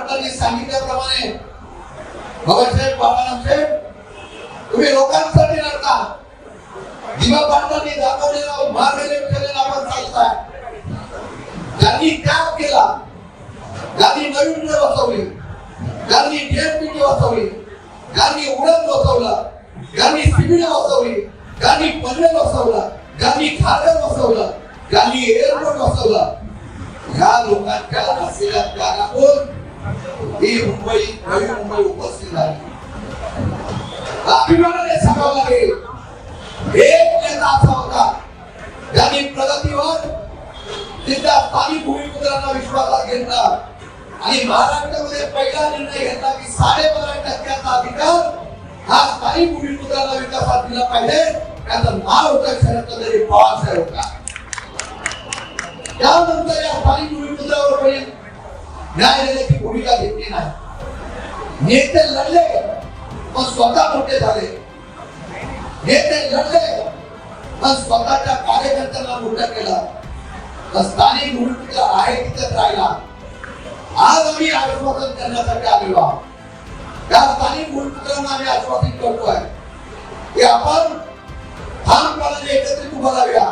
पाटलांनी सांगितल्याप्रमाणे बाबासाहेब बाळाराम शेठ तुम्ही लोकांसाठी लढता, दिवा पाटलांनी दाखवलेला मार्ग केलेला आपण चालताय. ज्यांनी त्याग केला, ज्यांनी नवीन बसवली, ज्यांनी डीएमपीटी बसवली, ज्यांनी उडण बसवलं, ज्यांनी शिबिर बसवली, ज्यांनी पनवेल बसवला, ज्यांनी खारघर बसवलं, ज्यांनी एअरपोर्ट बसवलं, ह्या लोकांच्या असलेल्या त्यागातून ही मुंबई नवी मुंबई उपस्थित झाली. अभिमानाने सांगावं लागेल, एक नेता असा होता ज्यांनी प्रगतीवर तिथल्या स्थानिक भूमिपुत्रांना विश्वासात घेतला आणि महाराष्ट्रामध्ये पहिला निर्णय घेतला की 12.5% अधिकार हा स्थानिक भूमिपुत्रांना विकासात दिला पाहिजे. त्याचं नाव होतं शरदचंद्र पवार साहेब होता. त्यानंतर या स्थानिक भूमिपुत्रावर कोणी न्याय देण्याची भूमिका घेतली नाही. नेते लढले पण स्वतः मोठे झाले, नेते लढले पण स्वतःच्या कार्यकर्त्यांना मोठं केलं. स्थानिक भूमिपुत्र आहे तिथेच राहिला. आज आम्ही आश्वासन करण्यासाठी आलेलो आहोत. त्या स्थानिक भूमिपुत्रांना आम्ही आश्वासित करतोय की आपण ठामपणाने एकत्रित उभा राहूया.